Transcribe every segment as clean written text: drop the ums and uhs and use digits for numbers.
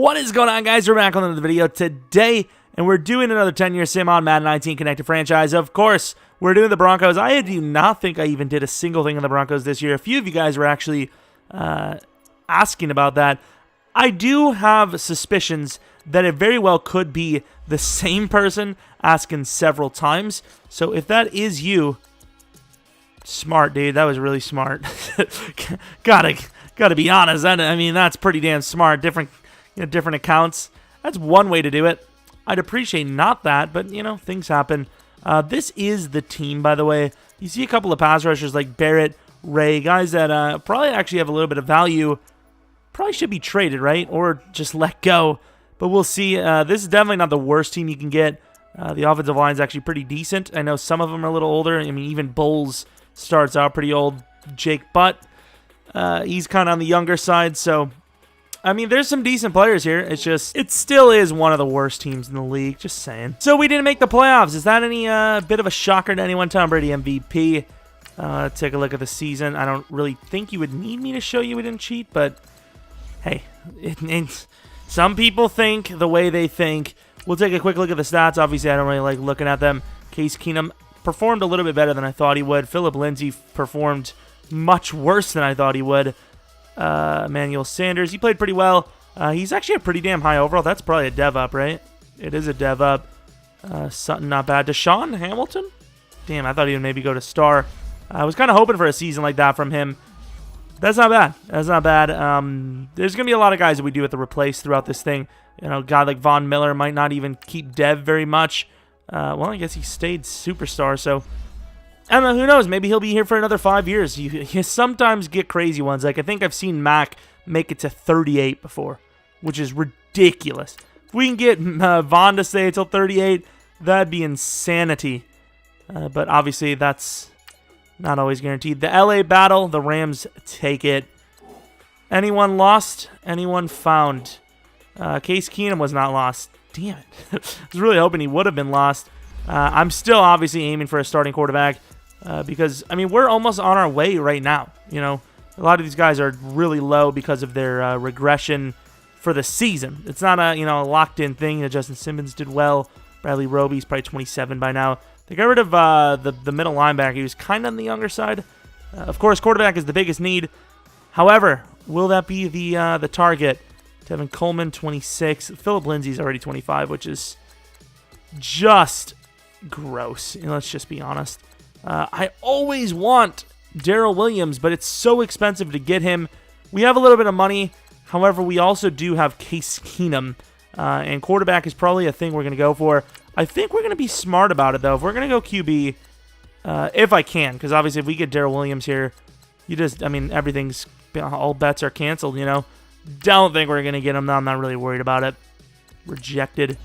What is going on, guys? We're back on another video today, and we're doing another 10-year sim on Madden 19 Connected Franchise. Of course, we're doing the Broncos. I do not think I even did a single thing on the Broncos this year. A few of you guys were actually asking about that. I do have suspicions that it very well could be the same person asking several times. So if that is you, smart, dude. That was really smart. Gotta be honest. I mean, that's pretty damn smart. Different accounts. That's one way to do it. I'd appreciate not that, but, things happen. This is the team, by the way. You see a couple of pass rushers like Barrett, Ray, guys that probably actually have a little bit of value. Probably should be traded, right? Or just let go. But we'll see. This is definitely not the worst team you can get. The offensive line is actually pretty decent. I know some of them are a little older. I mean, even Bowles starts out pretty old. Jake Butt, he's kind of on the younger side, so... I mean, there's some decent players here. It's just, it still is one of the worst teams in the league. Just saying. So we didn't make the playoffs. Is that any bit of a shocker to anyone? Tom Brady MVP. Take a look at the season. I don't really think you would need me to show you we didn't cheat, but hey, some people think the way they think. We'll take a quick look at the stats. Obviously, I don't really like looking at them. Case Keenum performed a little bit better than I thought he would. Phillip Lindsay performed much worse than I thought he would. Emmanuel Sanders, he played pretty well. He's actually a pretty damn high overall. That's probably a dev up, right? It is a dev up. Sutton, not bad. Deshaun Hamilton? Damn, I thought he would maybe go to star. I was kind of hoping for a season like that from him. That's not bad. That's not bad. There's going to be a lot of guys that we do have to replace throughout this thing. A guy like Von Miller might not even keep dev very much. Well, I guess he stayed superstar, so... I don't know, who knows? Maybe he'll be here for another 5 years. You sometimes get crazy ones. Like, I think I've seen Mac make it to 38 before, which is ridiculous. If we can get Vaughn to stay until 38, that'd be insanity. But obviously, that's not always guaranteed. The LA battle, the Rams take it. Anyone lost? Anyone found? Case Keenum was not lost. Damn it. I was really hoping he would have been lost. I'm still obviously aiming for a starting quarterback. Because, I mean, we're almost on our way right now. A lot of these guys are really low because of their regression for the season. It's not a, locked-in thing. Justin Simmons did well. Bradley Roby's probably 27 by now. They got rid of the middle linebacker. He was kind of on the younger side. Of course, quarterback is the biggest need. However, will that be the target? Tevin Coleman, 26. Phillip Lindsay's already 25, which is just gross. Let's just be honest. I always want Darrell Williams, but it's so expensive to get him. We have a little bit of money. However, we also do have Case Keenum, and quarterback is probably a thing we're going to go for. I think we're going to be smart about it, though. If we're going to go QB, if I can, because obviously if we get Darrell Williams here, everything's, all bets are canceled, Don't think we're going to get him, though. I'm not really worried about it. Rejected.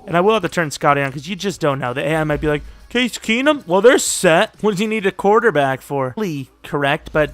And I will have to turn Scotty on, because you just don't know. The AI might be like, Case Keenum? Well, they're set. What does he need a quarterback for? Correct, but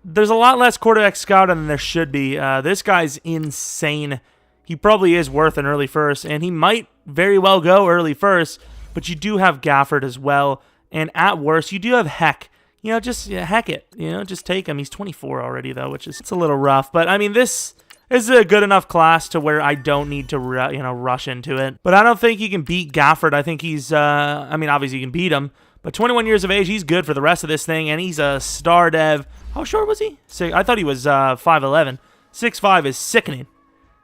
there's a lot less quarterback scouting than there should be. This guy's insane. He probably is worth an early first, and he might very well go early first, but you do have Gafford as well, and at worst, you do have Heck. Just heck it. Just take him. He's 24 already, though, which is it's a little rough, but, I mean, this is a good enough class to where I don't need to, rush into it. But I don't think you can beat Gafford. I think he's, obviously you can beat him. But 21 years of age, he's good for the rest of this thing, and he's a star dev. How short was he? I thought he was 5'11". 6'5" is sickening.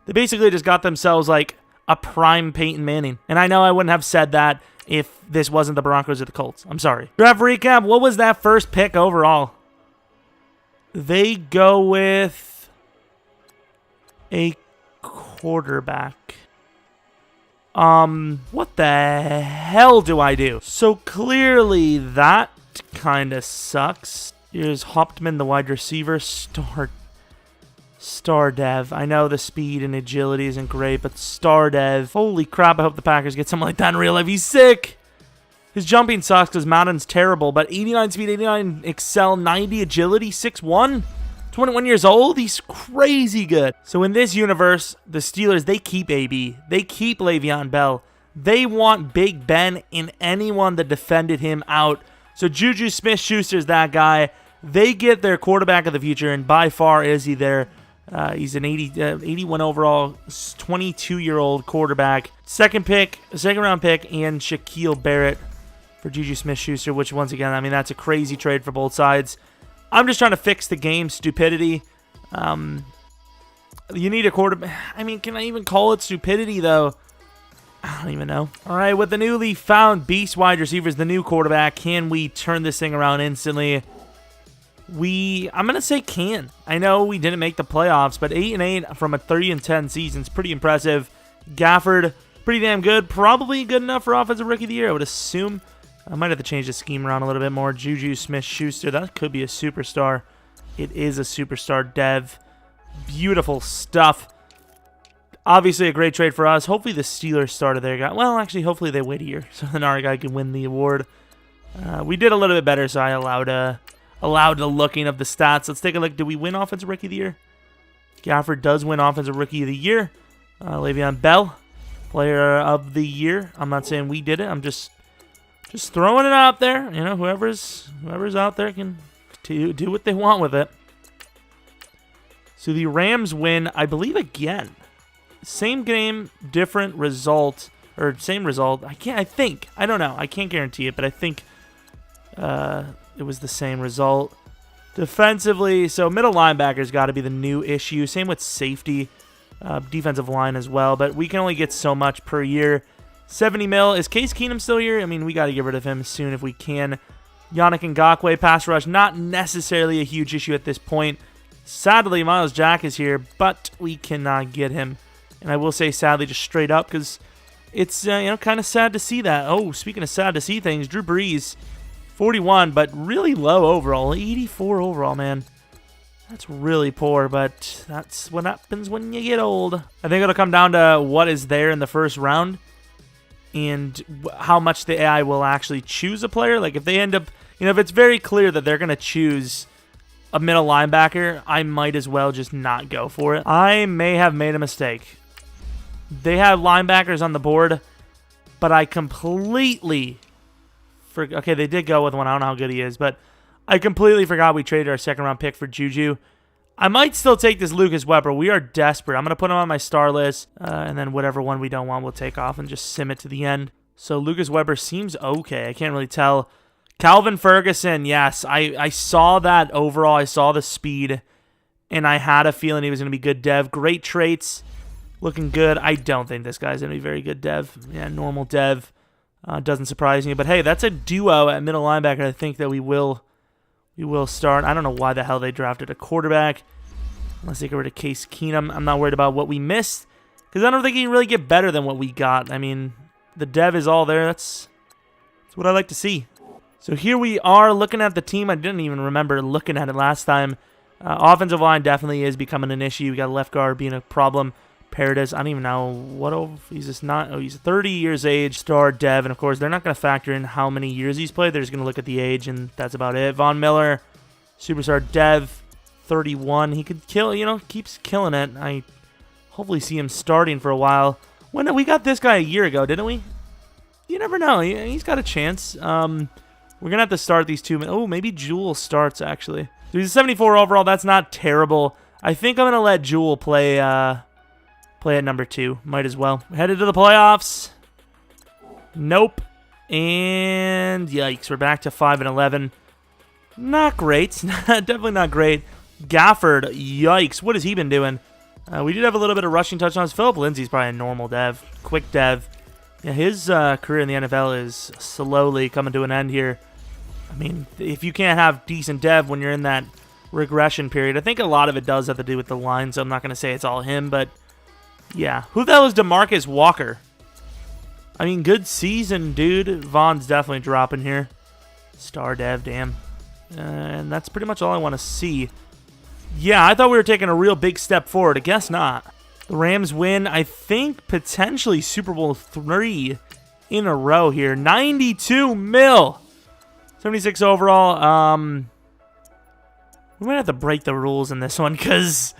They basically just got themselves, like, a prime Peyton Manning. And I know I wouldn't have said that if this wasn't the Broncos or the Colts. I'm sorry. Draft recap, what was that first pick overall? They go with a quarterback. What the hell do I do? So clearly that kind of sucks. Here's Hoptman, the wide receiver, star dev. I know the speed and agility isn't great, but star dev. Holy crap, I hope the Packers get something like that in real life. He's sick. His jumping sucks because Madden's terrible, but 89 speed, 89 excel, 90 agility, 6'1". 21 years old, he's crazy good. So in this universe, the Steelers, they keep AB. They keep Le'Veon Bell. They want Big Ben in anyone that defended him out. So Juju Smith-Schuster's that guy. They get their quarterback of the future, and by far is he their He's an 81 overall, 22-year-old quarterback. Second round pick, and Shaquille Barrett for Juju Smith-Schuster, which once again, I mean, that's a crazy trade for both sides. I'm just trying to fix the game stupidity. You need a quarterback. I mean, can I even call it stupidity, though? I don't even know. All right, with the newly found beast wide receivers, the new quarterback, can we turn this thing around instantly? I'm going to say can. I know we didn't make the playoffs, but 8-8 from a 3-10 season is pretty impressive. Gafford, pretty damn good. Probably good enough for Offensive Rookie of the Year, I would assume. I might have to change the scheme around a little bit more. Juju Smith-Schuster, that could be a superstar. It is a superstar dev. Beautiful stuff. Obviously a great trade for us. Hopefully the Steelers started their guy. Well, actually, hopefully they wait a year so then our guy can win the award. We did a little bit better, so I allowed the looking of the stats. Let's take a look. Did we win Offensive Rookie of the Year? Gafford does win Offensive Rookie of the Year. Le'Veon Bell, Player of the Year. I'm not saying we did it. I'm just throwing it out there. You know, whoever's out there can do what they want with it. So the Rams win, I believe, again. Same game, different result, or same result. I think. I don't know. I can't guarantee it, but I think it was the same result. Defensively, so middle linebacker's got to be the new issue. Same with safety, defensive line as well, but we can only get so much per year. 70 mil. Is Case Keenum still here? I mean, we got to get rid of him soon if we can. Yannick Ngakoue, pass rush, not necessarily a huge issue at this point. Sadly, Miles Jack is here, but we cannot get him. And I will say sadly just straight up because it's kind of sad to see that. Oh, speaking of sad to see things, Drew Brees, 41, but really low overall. 84 overall, man. That's really poor, but that's what happens when you get old. I think it'll come down to what is there in the first round and how much the AI will actually choose a player. Like if they end up, if it's very clear that they're going to choose a middle linebacker, I might as well just not go for it. I may have made a mistake. They have linebackers on the board, but I completely forgot. Okay, they did go with one. I don't know how good he is, but I completely forgot we traded our second-round pick for Juju. I might still take this Lucas Weber. We are desperate. I'm going to put him on my star list, and then whatever one we don't want, we'll take off and just sim it to the end. So Lucas Weber seems okay. I can't really tell. Calvin Ferguson, yes. I saw that overall. I saw the speed, and I had a feeling he was going to be good dev. Great traits. Looking good. I don't think this guy's going to be very good dev. Yeah, normal dev. Doesn't surprise me. But hey, that's a duo at middle linebacker. I think that we will start. I don't know why the hell they drafted a quarterback. Unless they get rid of Case Keenum. I'm not worried about what we missed. Because I don't think he can really get better than what we got. I mean, the dev is all there. That's what I like to see. So here we are looking at the team. I didn't even remember looking at it last time. Offensive line definitely is becoming an issue. We got a left guard being a problem. Paradis, I don't even know what he's just not. Oh, he's 30 years age, star dev, and of course they're not going to factor in how many years he's played. They're just going to look at the age, and that's about it. Von Miller, superstar dev, 31. He could kill, keeps killing it. I hopefully see him starting for a while. When we got this guy a year ago, didn't we? You never know. He's got a chance. We're going to have to start these two. Oh, maybe Jewel starts, actually. So he's a 74 overall. That's not terrible. I think I'm going to let Jewel play at number 2. Might as well. Headed to the playoffs. Nope. And yikes. We're back to 5-11. Not great. Definitely not great. Gafford. Yikes. What has he been doing? We did have a little bit of rushing touchdowns. Philip Lindsay's probably a normal dev. Quick dev. Yeah, his career in the NFL is slowly coming to an end here. I mean, if you can't have decent dev when you're in that regression period, I think a lot of it does have to do with the line, so I'm not going to say it's all him, but yeah. Who the hell is DeMarcus Walker? I mean, good season, dude. Vaughn's definitely dropping here. Star dev, damn. And that's pretty much all I want to see. Yeah, I thought we were taking a real big step forward. I guess not. The Rams win, I think, potentially Super Bowl 3 in a row here. 92 mil. 76 overall. We might have to break the rules in this one because,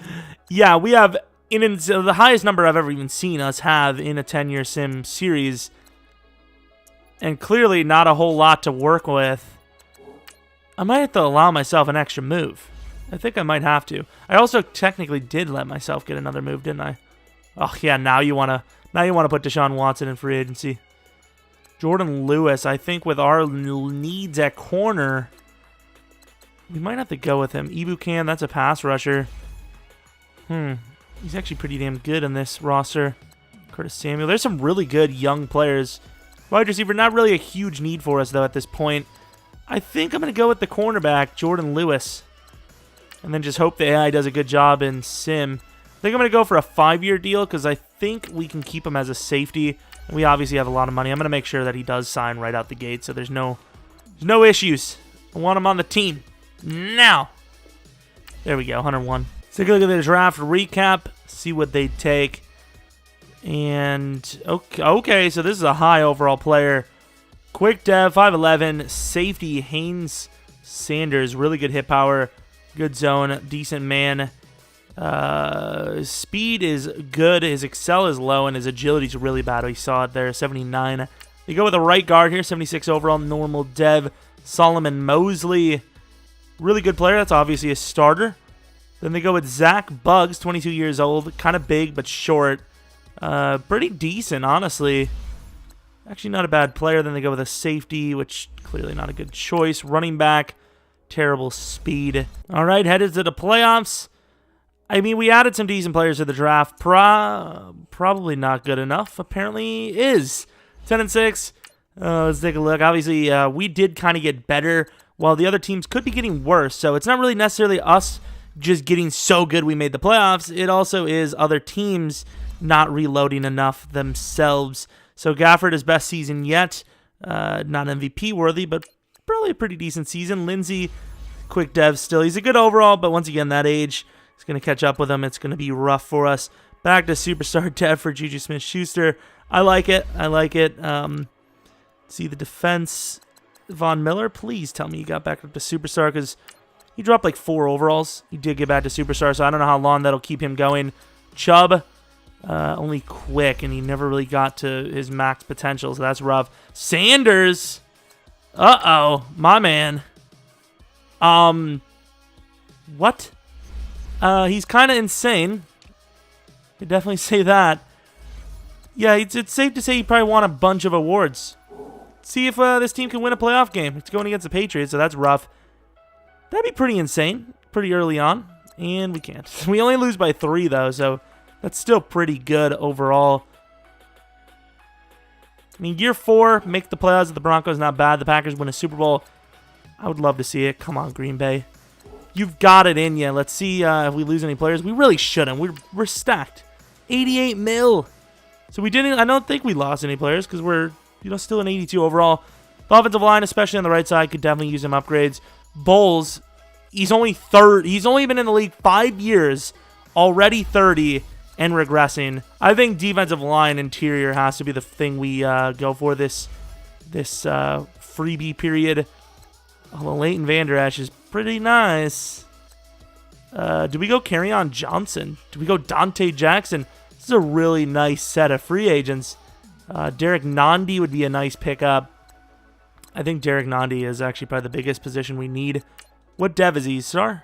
yeah, we have the highest number I've ever even seen us have in a 10-year sim series. And clearly not a whole lot to work with. I might have to allow myself an extra move. I think I might have to. I also technically did let myself get another move, didn't I? Oh yeah, now you wanna put Deshaun Watson in free agency. Jordan Lewis, I think with our needs at corner, we might have to go with him. Ibukam, that's a pass rusher. He's actually pretty damn good in this roster. Curtis Samuel. There's some really good young players. Wide receiver, not really a huge need for us, though, at this point. I think I'm going to go with the cornerback, Jordan Lewis. And then just hope the AI does a good job in sim. I think I'm going to go for a 5-year deal because I think we can keep him as a safety. And we obviously have a lot of money. I'm going to make sure that he does sign right out the gate so there's no issues. I want him on the team. Now. There we go, 101. Let's take a look at the draft recap, see what they take. And, okay, so this is a high overall player. Quick dev, 5'11", safety, Haynes Sanders, really good hit power, good zone, decent man. Speed is good, his excel is low, and his agility is really bad. We saw it there, 79. They go with a right guard here, 76 overall, normal dev, Solomon Mosley. Really good player, that's obviously a starter. Then they go with Zach Buggs, 22 years old, kind of big but short. Pretty decent, honestly. Actually not a bad player. Then they go with a safety, which clearly not a good choice. Running back, terrible speed. All right, headed to the playoffs. I mean, we added some decent players to the draft. Probably not good enough. Apparently is. 10-6. Let's take a look. Obviously, we did kind of get better, while the other teams could be getting worse. So it's not really necessarily us just getting so good we made the playoffs. It also is other teams not reloading enough themselves. So Gafford, his best season yet. Not MVP worthy, but probably a pretty decent season. Lindsey, quick dev still. He's a good overall, but once again, that age is going to catch up with him. It's going to be rough for us. Back to superstar dev for Juju Smith-Schuster. I like it. See the defense. Von Miller, please tell me you got back up to superstar, because he dropped like 4 overalls. He did get back to superstar, so I don't know how long that'll keep him going. Chubb, only quick, and he never really got to his max potential, so that's rough. Sanders, my man. What? He's kind of insane. Could definitely say that. Yeah, it's safe to say he probably won a bunch of awards. See if this team can win a playoff game. It's going against the Patriots, so that's rough. That'd be pretty insane, pretty early on, and we can't. We only lose by 3, though, so that's still pretty good overall. I mean, year 4, make the playoffs of the Broncos, not bad. The Packers win a Super Bowl. I would love to see it. Come on, Green Bay. You've got it in you. Let's see if we lose any players. We really shouldn't. We're stacked. 88 mil. So we didn't. I don't think we lost any players because we're still an 82 overall. The offensive line, especially on the right side, could definitely use some upgrades. Bowles, he's only third. He's only been in the league 5 years, already 30 and regressing. I think defensive line interior has to be the thing we go for this freebie period. Although Leighton Vander Esch is pretty nice. Do we go Kerryon Johnson? Do we go Dante Jackson? This is a really nice set of free agents. Derek Nandi would be a nice pickup. I think Derek Nandi is actually probably the biggest position we need. What dev is he, sir?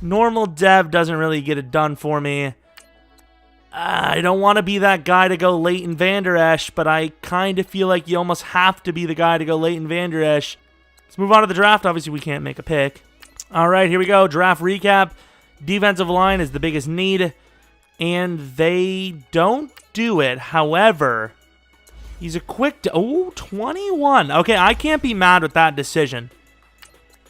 Normal dev doesn't really get it done for me. I don't want to be that guy to go Leighton Vander Esch, but I kind of feel like you almost have to be the guy to go Leighton Vander Esch. Let's move on to the draft. Obviously, we can't make a pick. All right, here we go. Draft recap. Defensive line is the biggest need, and they don't do it. However, he's a quick... 21. Okay, I can't be mad with that decision.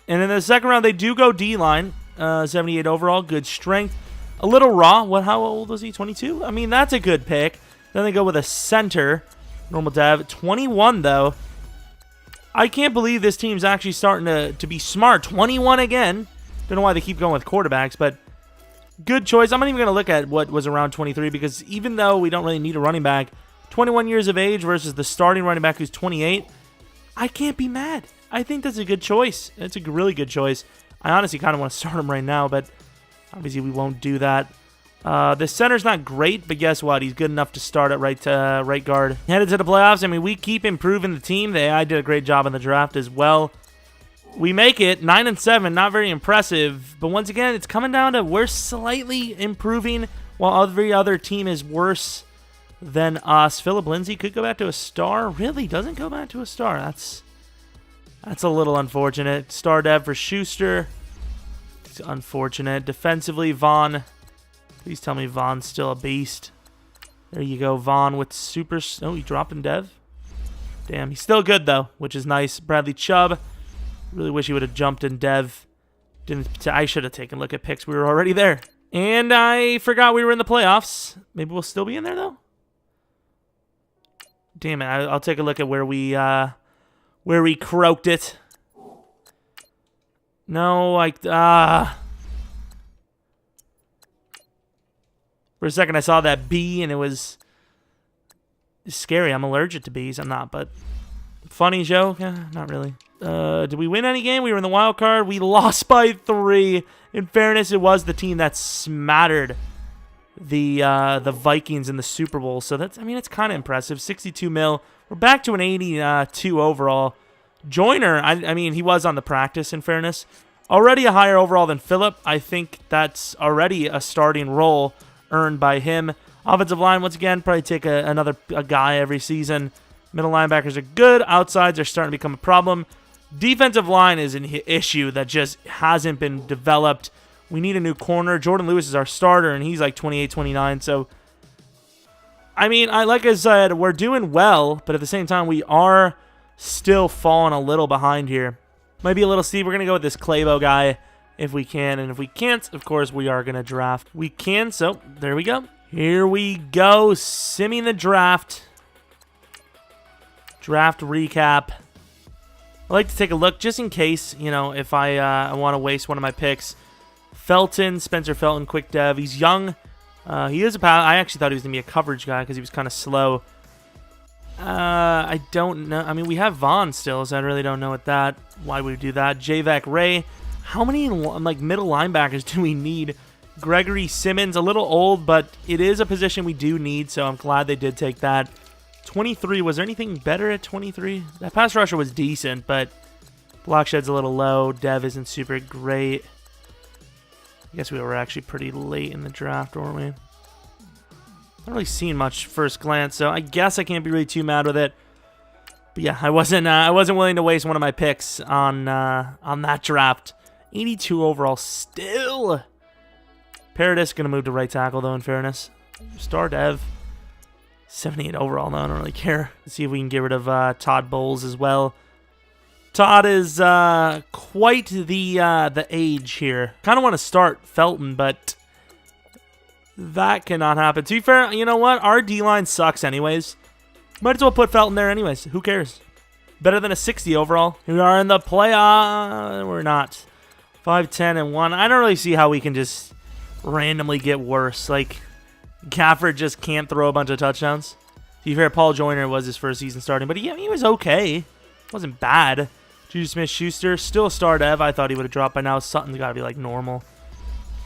And in the second round, they do go D-line. 78 overall, good strength. A little raw. How old was he? 22? I mean, that's a good pick. Then they go with a center. Normal dev. 21, though. I can't believe this team's actually starting to be smart. 21 again. Don't know why they keep going with quarterbacks, but good choice. I'm not even going to look at what was around 23 because even though we don't really need a running back, 21 years of age versus the starting running back who's 28, I can't be mad. I think that's a good choice. It's a really good choice. I honestly kind of want to start him right now, but obviously we won't do that. The center's not great, but guess what? He's good enough to start at right guard. Headed to the playoffs. I mean, we keep improving the team. The AI did a great job in the draft as well. We make it 9-7, not very impressive. But once again, it's coming down to we're slightly improving while every other team is worse than us. Philip Lindsay could go back to a star. Really doesn't go back to a star. That's a little unfortunate. Star dev for Schuster. It's unfortunate. Defensively, Vaughn. Please tell me Vaughn's still a beast. There you go, Vaughn with super... Oh, he dropped in dev? Damn, he's still good, though, which is nice. Bradley Chubb. Really wish he would have jumped in dev. I should have taken a look at picks. We were already there. And I forgot we were in the playoffs. Maybe we'll still be in there, though? Damn it, I'll take a look at where we croaked it. No, for a second I saw that bee and it was scary. I'm allergic to bees. I'm not, but funny joke? Not really. Did we win any game? We were in the wild card. We lost by 3. In fairness, it was the team that smattered the Vikings in the Super Bowl. So that's, I mean, it's kind of impressive. 62 mil. We're back to an 82 overall. Joyner, I mean, he was on the practice, in fairness. Already a higher overall than Phillip. I think that's already a starting role earned by him. Offensive line, once again, probably take another guy every season. Middle linebackers are good. Outsides are starting to become a problem. Defensive line is an issue that just hasn't been developed. We need a new corner. Jordan Lewis is our starter, and he's like 28, 29. So, I mean, like I said, we're doing well, but at the same time, we are still falling a little behind here. Might be a little steep. We're going to go with this Clabo guy if we can, and if we can't, of course, we are going to draft. We can, so there we go. Here we go, simming the draft. Draft recap. I like to take a look just in case, you know, if I want to waste one of my picks. Felton, Spencer Felton, quick dev. He's young. He is a pass. I actually thought he was going to be a coverage guy because he was kind of slow. I don't know. I mean, we have Vaughn still, so I really don't know why we would do that. J-Vac Ray. How many like middle linebackers do we need? Gregory Simmons, a little old, but it is a position we do need, so I'm glad they did take that. 23, was there anything better at 23? That pass rusher was decent, but block shed's a little low. Dev isn't super great. I guess we were actually pretty late in the draft, weren't we? Not really seen much first glance, so I guess I can't be really too mad with it. But yeah, I wasn't willing to waste one of my picks on that draft. 82 overall still. Paradis going to move to right tackle, though, in fairness. Star dev. 78 overall, no, I don't really care. Let's see if we can get rid of Todd Bowles as well. Todd is quite the age here. Kind of want to start Felton, but that cannot happen. To be fair, you know what? Our D-line sucks anyways. Might as well put Felton there anyways. Who cares? Better than a 60 overall. We are in the playoff. We're not. 5-10-1. I don't really see how we can just randomly get worse. Like, Gafford just can't throw a bunch of touchdowns. To be fair, Paul Joyner was his first season starting, but he was okay. Wasn't bad. Juju Smith-Schuster, still a star dev. I thought he would have dropped by now. Sutton's got to be like normal.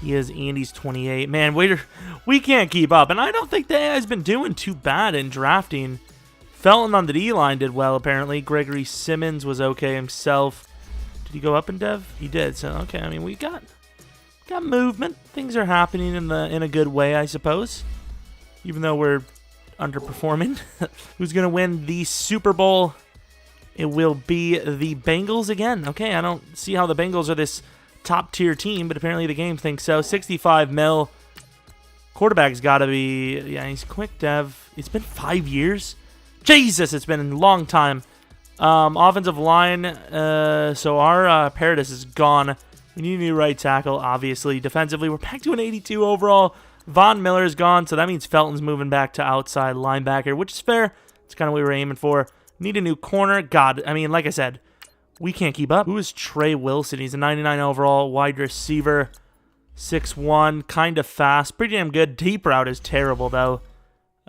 He is. Andy's 28. Man, we can't keep up, and I don't think that has been doing too bad in drafting. Felton on the D-line did well, apparently. Gregory Simmons was okay himself. Did he go up in dev? He did, so okay. I mean, we got movement. Things are happening in a good way, I suppose. Even though we're underperforming. Who's going to win the Super Bowl? It will be the Bengals again. Okay, I don't see how the Bengals are this top-tier team, but apparently the game thinks so. 65 mil. Quarterback's got to be... Yeah, he's quick dev. It's been 5 years. Jesus, it's been a long time. Offensive line. So our Paradis is gone. We need a new right tackle, obviously. Defensively, we're back to an 82 overall. Von Miller is gone, so that means Felton's moving back to outside linebacker, which is fair. It's kind of what we were aiming for. Need a new corner. God, I mean, like I said, we can't keep up. Who is Trey Wilson? He's a 99 overall wide receiver. 6'1", kind of fast. Pretty damn good. Deep route is terrible, though.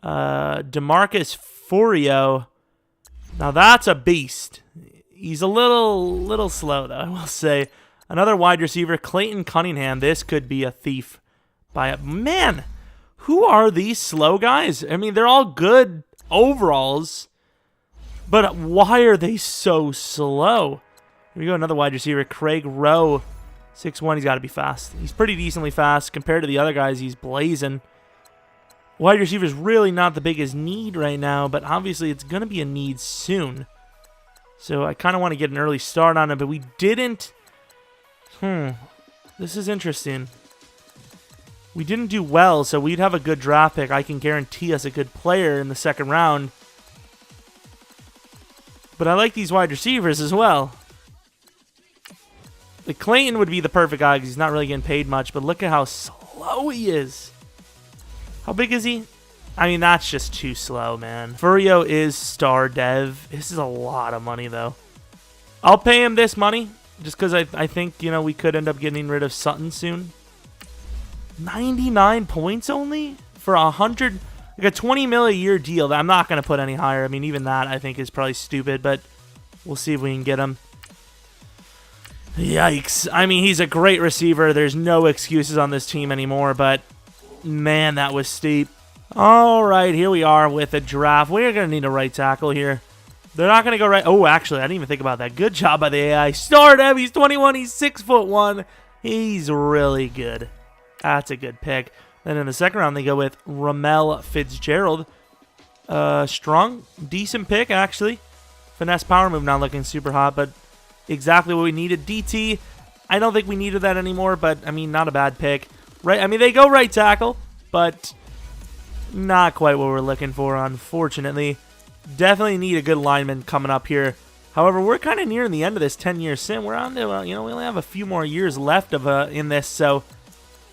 DeMarcus Furio. Now, that's a beast. He's a little slow, though, I will say. Another wide receiver, Clayton Cunningham. This could be a thief. Man, who are these slow guys? I mean, they're all good overalls, but why are they so slow? Here we go, another wide receiver, Craig Rowe. 6'1", he's got to be fast. He's pretty decently fast compared to the other guys. He's blazing. Wide receiver is really not the biggest need right now, but obviously it's going to be a need soon. So I kind of want to get an early start on it, but we didn't. This is interesting. We didn't do well, so we'd have a good draft pick. I can guarantee us a good player in the second round. But I like these wide receivers as well. Like Clayton would be the perfect guy because he's not really getting paid much, but look at how slow he is. How big is he? I mean, that's just too slow, man. Furio is star dev. This is a lot of money, though. I'll pay him this money just because I think, you know, we could end up getting rid of Sutton soon. 99 points only for 100, like a 20 mil a year deal. I'm not going to put any higher. I mean, even that I think is probably stupid, but we'll see if we can get him. Yikes. I mean, he's a great receiver. There's no excuses on this team anymore, but man, that was steep. All right, here we are with a draft. We're going to need a right tackle here. They're not going to go right. Oh, actually, I didn't even think about that. Good job by the AI. Start him. He's 21. He's 6'1". He's really good. That's a good pick. Then in the second round, they go with Ramel Fitzgerald. Strong, decent pick, actually. Finesse power move not looking super hot, but exactly what we needed. DT, I don't think we needed that anymore, but, I mean, not a bad pick. Right? I mean, they go right tackle, but not quite what we're looking for, unfortunately. Definitely need a good lineman coming up here. However, we're kind of nearing the end of this 10-year stint. We're on to, you know, we only have a few more years left of in this, so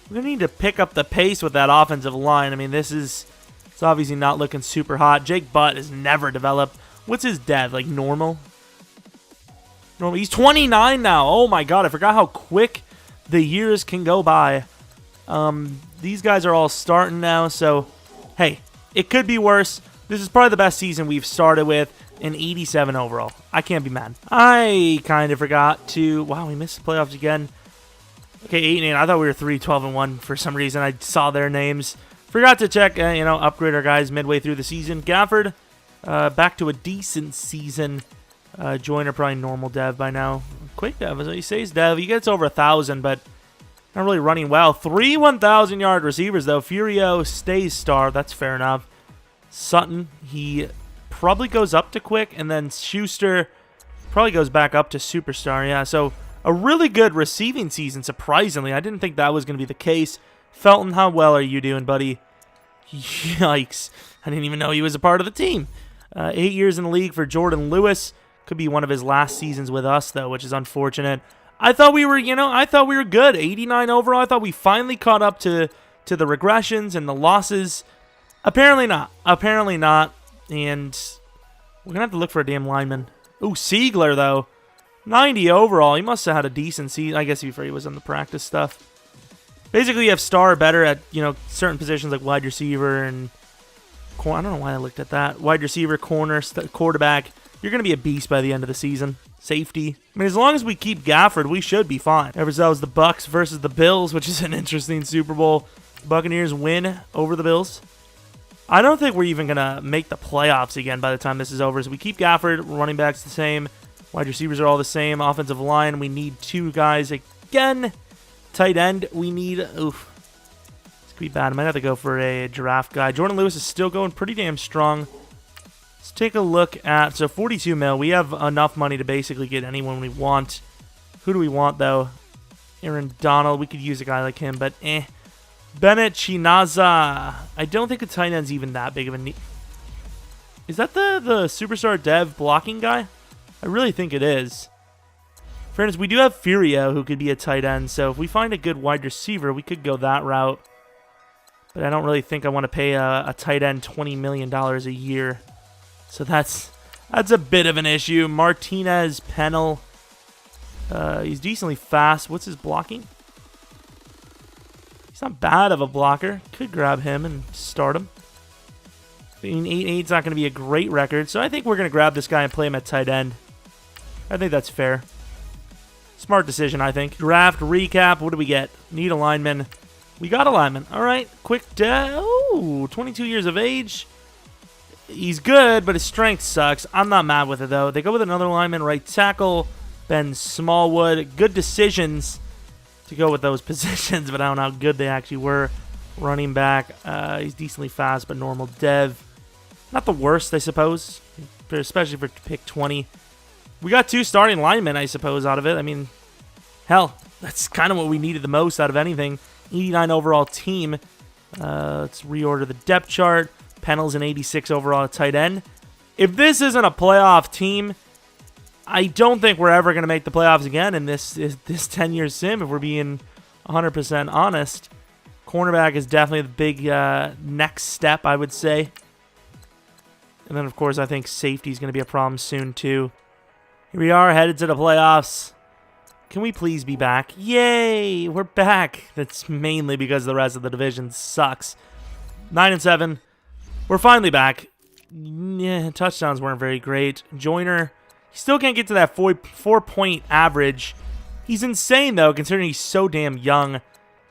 we're going to need to pick up the pace with that offensive line. I mean, it's obviously not looking super hot. Jake Butt has never developed. What's his dev? Like normal? Normal. He's 29 now. Oh my god, I forgot how quick the years can go by. These guys are all starting now, so hey, it could be worse. This is probably the best season we've started with, an 87 overall. I can't be mad. I kind of forgot to... Wow, we missed the playoffs again. Okay, 8-8. I thought we were 3-12-1 for some reason. I saw their names. Forgot to check, upgrade our guys midway through the season. Gafford, back to a decent season. Joyner, probably normal dev by now. Quick dev, as he says dev. He gets over 1,000, but not really running well. 3 1,000-yard receivers, though. Furio stays star. That's fair enough. Sutton, he probably goes up to quick, and then Schuster probably goes back up to superstar. Yeah, so a really good receiving season, surprisingly. I didn't think that was going to be the case. Felton, how well are you doing, buddy? Yikes. I didn't even know he was a part of the team. 8 years in the league for Jordan Lewis. Could be one of his last seasons with us, though, which is unfortunate. I thought we were, good. 89 overall. I thought we finally caught up to the regressions and the losses. Apparently not. Apparently not. And we're going to have to look for a damn lineman. Ooh, Siegler, though. 90 overall. He must have had a decent season. I guess he was on the practice stuff. Basically, you have star better at, certain positions like wide receiver and... I don't know why I looked at that. Wide receiver, corner, quarterback. You're going to be a beast by the end of the season. Safety. I mean, as long as we keep Gafford, we should be fine. Ever that was the Bucks versus the Bills, which is an interesting Super Bowl. Buccaneers win over the Bills. I don't think we're even going to make the playoffs again by the time this is over. So we keep Gafford. Running backs the same. Wide receivers are all the same. Offensive line, we need 2 guys again. Tight end, we need... Oof. This could be bad. I might have to go for a draft guy. Jordan Lewis is still going pretty damn strong. Let's take a look at... So 42 mil. We have enough money to basically get anyone we want. Who do we want, though? Aaron Donald. We could use a guy like him, but Bennett Chinaza. I don't think a tight end's even that big of a need. Is that the superstar dev blocking guy? I really think it is. Fairness, we do have Furio, who could be a tight end, so if we find a good wide receiver, we could go that route. But I don't really think I want to pay a tight end $20 million a year. So that's a bit of an issue. Martinez, Pennell. He's decently fast. What's his blocking? He's not bad of a blocker. Could grab him and start him. I mean, 8-8's not going to be a great record, so I think we're going to grab this guy and play him at tight end. I think that's fair. Smart decision, I think. Draft recap. What do we get? Need a lineman. We got a lineman. All right. Quick. 22 years of age. He's good, but his strength sucks. I'm not mad with it, though. They go with another lineman, right tackle. Ben Smallwood. Good decisions to go with those positions, but I don't know how good they actually were. Running back, he's decently fast, but normal dev. Not the worst, I suppose, especially for pick 20. We got 2 starting linemen, I suppose, out of it. I mean, hell, that's kind of what we needed the most out of anything. 89 overall team. Let's reorder the depth chart. Pennell's an 86 overall at tight end. If this isn't a playoff team, I don't think we're ever going to make the playoffs again in this 10-year sim, if we're being 100% honest. Cornerback is definitely the big next step, I would say. And then, of course, I think safety is going to be a problem soon, too. Here we are, headed to the playoffs. Can we please be back? Yay! We're back. That's mainly because the rest of the division sucks. 9-7. We're finally back. Yeah, touchdowns weren't very great. Joyner, he still can't get to that 4-point average. He's insane, though, considering he's so damn young.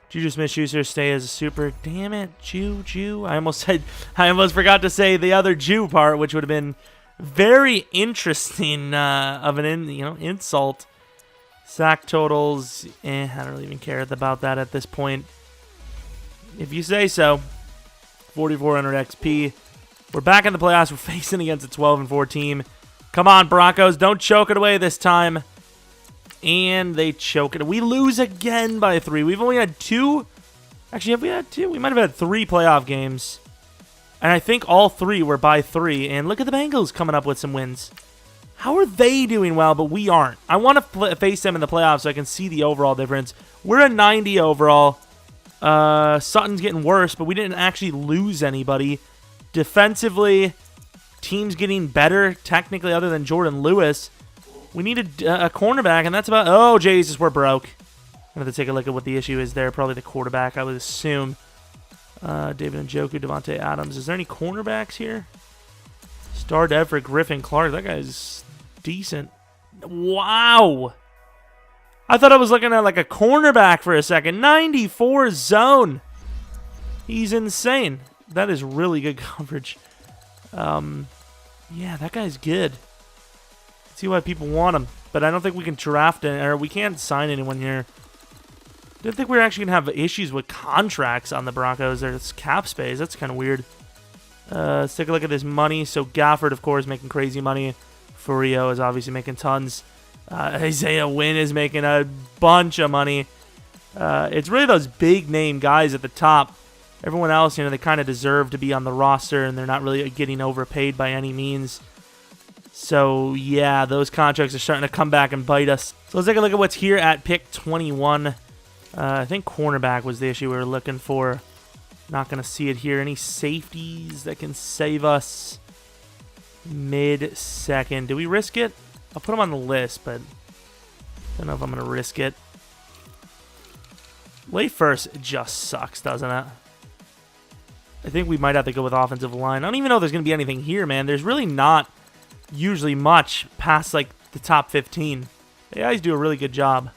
Juju Smith-Schuster stay as a super. Damn it, Jew. I almost forgot to say the other Jew part, which would have been very interesting of an insult. Sack totals, I don't really even care about that at this point. If you say so. 4,400 XP. We're back in the playoffs. We're facing against a 12-4 team. Come on, Broncos. Don't choke it away this time. And they choke it. We lose again by 3. We've only had 2. Actually, have we had 2? We might have had 3 playoff games. And I think all 3 were by 3. And look at the Bengals coming up with some wins. How are they doing well, but we aren't? I want to face them in the playoffs so I can see the overall difference. We're a 90 overall. Sutton's getting worse, but we didn't actually lose anybody. Defensively, team's getting better, technically, other than Jordan Lewis. We need a cornerback, and that's about... Oh, Jesus, we're broke. I'm going to take a look at what the issue is there. Probably the quarterback, I would assume. David Njoku, Devontae Adams. Is there any cornerbacks here? Star Dev for Griffin Clark. That guy's decent. Wow. I thought I was looking at like a cornerback for a second. 94 zone. He's insane. That is really good coverage. Yeah, that guy's good. See why people want him. But I don't think we can draft it, or we can't sign anyone here. Didn't think we were actually going to have issues with contracts on the Broncos. There's cap space. That's kind of weird. Let's take a look at this money. So Gafford, of course, making crazy money. Furio is obviously making tons. Isaiah Wynn is making a bunch of money. It's really those big-name guys at the top. Everyone else, they kind of deserve to be on the roster, and they're not really getting overpaid by any means. So, yeah, those contracts are starting to come back and bite us. So let's take a look at what's here at pick 21. I think cornerback was the issue we were looking for. Not going to see it here. Any safeties that can save us? Mid-second. Do we risk it? I'll put them on the list, but I don't know if I'm going to risk it. Late first just sucks, doesn't it? I think we might have to go with offensive line. I don't even know if there's going to be anything here, man. There's really not usually much past, like, the top 15. The guys do a really good job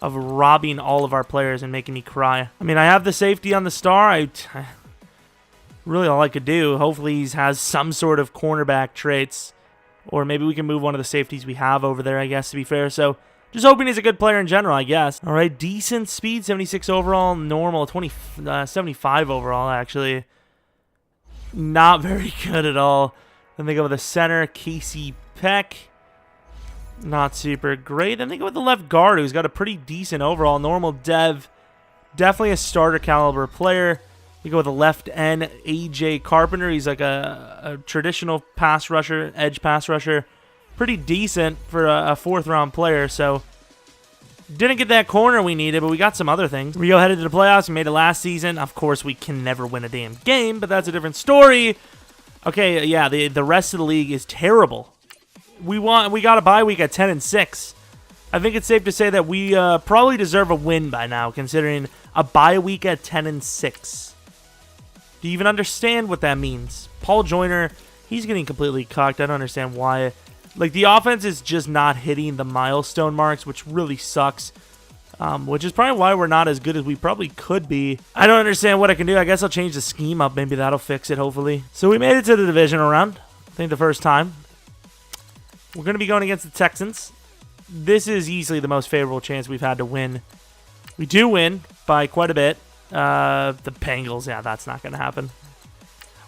of robbing all of our players and making me cry. I mean, I have the safety on the star. Really all I could do. Hopefully he has some sort of cornerback traits. Or maybe we can move one of the safeties we have over there, I guess, to be fair. So, just hoping he's a good player in general, I guess. All right, decent speed, 76 overall, normal, 75 overall, actually. Not very good at all. Then they go with the center, Casey Peck. Not super great. Then they go with the left guard, who's got a pretty decent overall, normal dev. Definitely a starter caliber player. We go with the left end, AJ Carpenter. He's like a traditional pass rusher, edge pass rusher. Pretty decent for a fourth-round player, so didn't get that corner we needed, but we got some other things. Rio headed to the playoffs. We made it last season. Of course, we can never win a damn game, but that's a different story. Okay, yeah, the rest of the league is terrible. We got a bye week at 10-6. I think it's safe to say that we probably deserve a win by now, considering a bye week at 10-6. Do you even understand what that means? Paul Joyner, he's getting completely cocked. I don't understand why. Like, the offense is just not hitting the milestone marks, which really sucks. Which is probably why we're not as good as we probably could be. I don't understand what I can do. I guess I'll change the scheme up. Maybe that'll fix it, hopefully. So we made it to the divisional round. I think the first time. We're going to be going against the Texans. this is easily the most favorable chance we've had to win. We do win by quite a bit. The Bengals, yeah, that's not going to happen.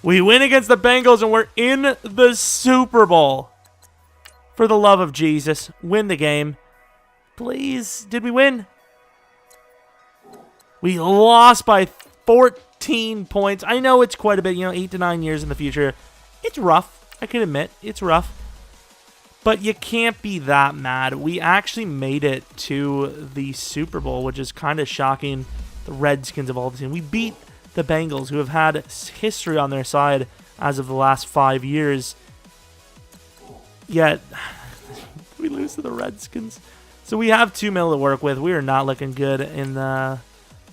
We win against the Bengals, and we're in the Super Bowl. For the love of Jesus, win the game. Please, did we win? We lost by 14 points. I know it's quite a bit, 8 to 9 years in the future. It's rough. I can admit, it's rough. But you can't be that mad. We actually made it to the Super Bowl, which is kind of shocking. The Redskins of all the teams. We beat the Bengals, who have had history on their side as of the last 5 years. Yet, we lose to the Redskins. So we have $2 million to work with. We are not looking good in the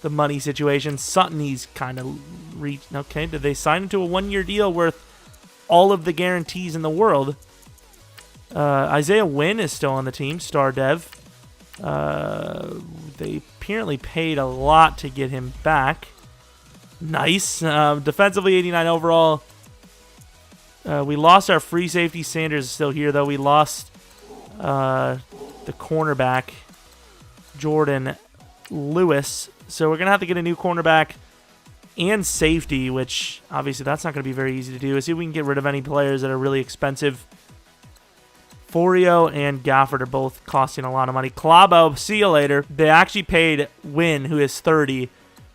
money situation. Sutton, he's kind of reached. Okay, did they sign into a 1-year deal worth all of the guarantees in the world? Isaiah Wynn is still on the team, star dev. They apparently paid a lot to get him back. Nice. Defensively, 89 overall. We lost our free safety. Sanders is still here, though. We lost the cornerback, Jordan Lewis. So we're going to have to get a new cornerback and safety, which obviously that's not going to be very easy to do. Let's see if we can get rid of any players that are really expensive. Forio and Gafford are both costing a lot of money. Clabo, see you later. They actually paid Wynn, who is 30,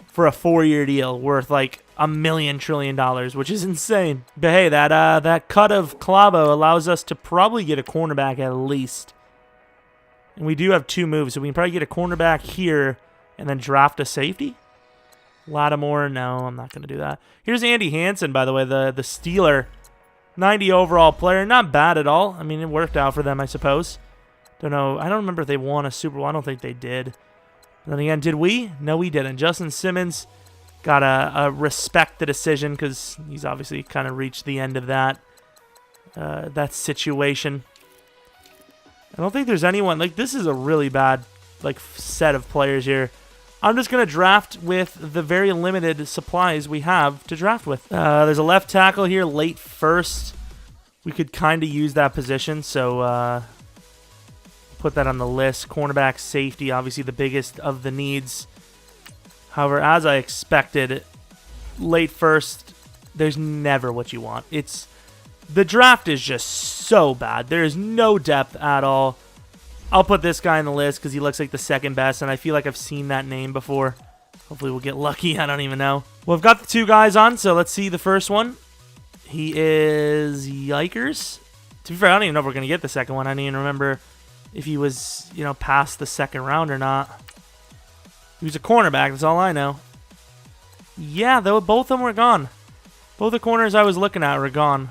for a 4-year deal worth like $1 million trillion, which is insane. But hey, that cut of Clabo allows us to probably get a cornerback at least. And we do have 2 moves, so we can probably get a cornerback here and then draft a safety. Lattimore, no, I'm not going to do that. Here's Andy Hansen, by the way, the Steeler. 90 overall player, not bad at all. I mean, it worked out for them, I suppose. Don't know. I don't remember if they won a Super Bowl. I don't think they did. And then again, did we? No, we didn't. Justin Simmons got a respect the decision because he's obviously kind of reached the end of that situation. I don't think there's anyone. Like, this is a really bad set of players here. I'm just going to draft with the very limited supplies we have to draft with. There's a left tackle here, late first. We could kind of use that position, so put that on the list. Cornerback, safety, obviously the biggest of the needs. However, as I expected, late first, there's never what you want. The draft is just so bad. There is no depth at all. I'll put this guy on the list because he looks like the second best, and I feel like I've seen that name before. Hopefully we'll get lucky. I don't even know. Well, I've got the 2 guys on, so let's see the first one. He is Yikers. To be fair, I don't even know if we're going to get the second one. I don't even remember if he was, past the second round or not. He was a cornerback. That's all I know. Yeah, though, both of them were gone. Both the corners I was looking at were gone.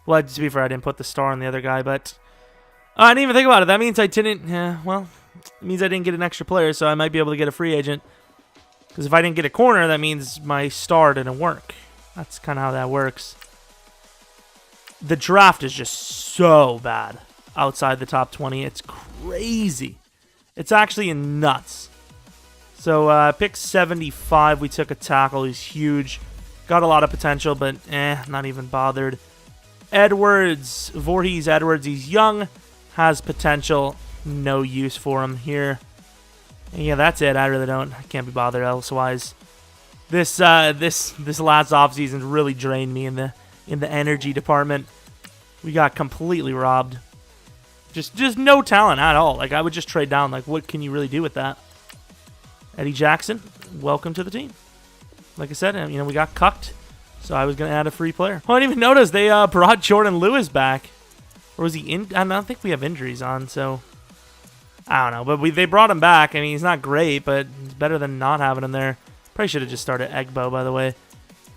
Well, to be fair, I didn't put the star on the other guy, but I didn't even think about it. That means I didn't, it means I didn't get an extra player, so I might be able to get a free agent. Because if I didn't get a corner, that means my star didn't work. That's kind of how that works. The draft is just so bad outside the top 20. It's crazy. It's actually nuts. So, pick 75, we took a tackle. He's huge. Got a lot of potential, but not even bothered. Edwards, Voorhees Edwards, he's young. Has potential, no use for him here. And yeah, that's it. I can't be bothered elsewise. This last offseason really drained me in the energy department. We got completely robbed. Just no talent at all. I would just trade down. What can you really do with that? Eddie Jackson, welcome to the team. Like I said, we got cucked, so I was gonna add a free player. Oh, I didn't even notice they brought Jordan Lewis back. Or was he in? I don't think we have injuries on, so I don't know. But they brought him back. I mean, he's not great, but he's better than not having him there. Probably should have just started Egbo, by the way.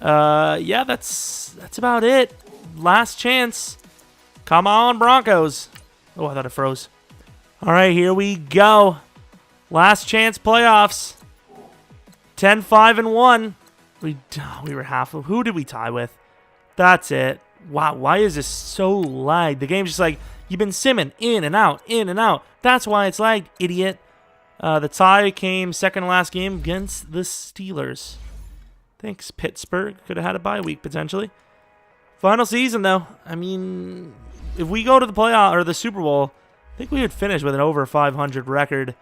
Yeah, that's about it. Last chance. Come on, Broncos. Oh, I thought it froze. All right, here we go. Last chance playoffs. 10-5-1. We were half of. Who did we tie with? That's it. Wow, why is this so lagged? The game's just you've been simming in and out, in and out. That's why it's lagged, idiot. The tie came second to last game against the Steelers. Thanks, Pittsburgh. Could have had a bye week, potentially. Final season, though. I mean, if we go to the playoff or the Super Bowl, I think we would finish with an over 500 record.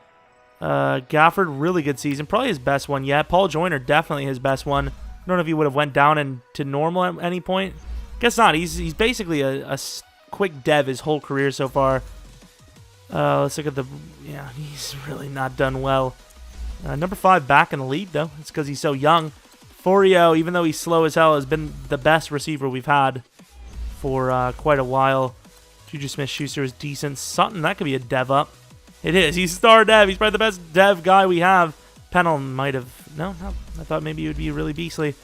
Gafford, really good season. Probably his best one yet. Paul Joyner, definitely his best one. I don't know if he would have went down into normal at any point. Guess not. He's basically a quick dev his whole career so far. Let's look at the... Yeah, he's really not done well. Number 5 back in the league, though. It's because he's so young. Forio, even though he's slow as hell, has been the best receiver we've had for quite a while. Juju Smith-Schuster is decent. Sutton, that could be a dev up. It is. He's star dev. He's probably the best dev guy we have. Pennell might have... No. I thought maybe it would be really beastly.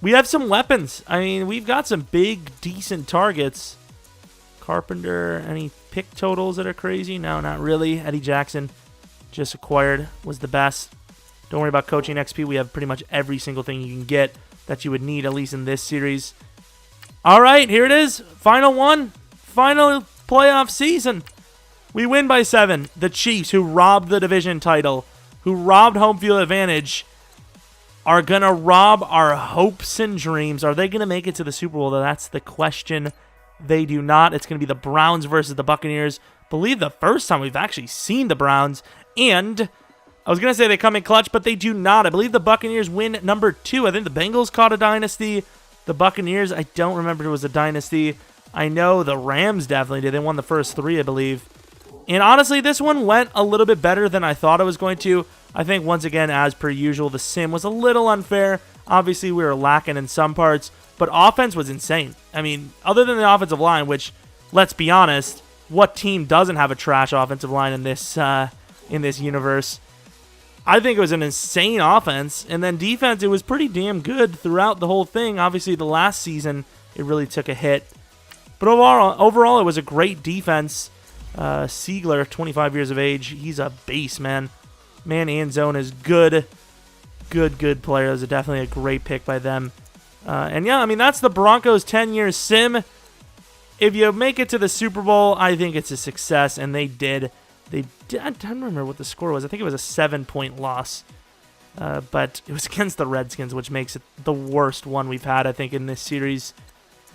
We have some weapons. I mean, we've got some big, decent targets. Carpenter, any pick totals that are crazy? No, not really. Eddie Jackson, just acquired, was the best. Don't worry about coaching XP. We have pretty much every single thing you can get that you would need, at least in this series. All right, here it is. Final one. Final playoff season. We win by 7. The Chiefs, who robbed the division title, who robbed home field advantage, are going to rob our hopes and dreams. Are they going to make it to the Super Bowl? That's the question. They do not. It's going to be the Browns versus the Buccaneers. Believe the first time we've actually seen the Browns. And I was going to say they come in clutch, but they do not. I believe the Buccaneers win number 2. I think the Bengals caught a dynasty. The Buccaneers, I don't remember if it was a dynasty. I know the Rams definitely did. They won the first 3, I believe. And honestly, this one went a little bit better than I thought it was going to. I think, once again, as per usual, the sim was a little unfair. Obviously, we were lacking in some parts, but offense was insane. I mean, other than the offensive line, which, let's be honest, what team doesn't have a trash offensive line in this universe? I think it was an insane offense. And then defense, it was pretty damn good throughout the whole thing. Obviously, the last season, it really took a hit. But overall, it was a great defense. Siegler, 25 years of age. He's a beast, man. Man and zone is good. Good player. It was definitely a great pick by them. And yeah, I mean, that's the Broncos 10-year sim. If you make it to the Super Bowl, I think it's a success, and they did. I don't remember what the score was. I think it was a 7-point loss. But it was against the Redskins, which makes it the worst one we've had, I think, in this series.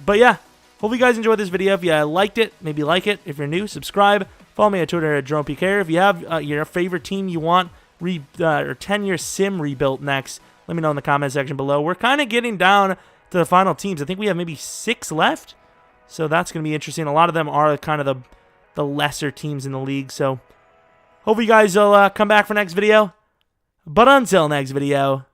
But yeah, hope you guys enjoyed this video. If you liked it, maybe like it. If you're new, subscribe. Follow me on Twitter at Jeromepkr. If you have your favorite team you want or 10-year sim rebuilt next, let me know in the comment section below. We're kind of getting down to the final teams. I think we have maybe 6 left. So that's going to be interesting. A lot of them are kind of the lesser teams in the league. So hope you guys will come back for next video. But until next video,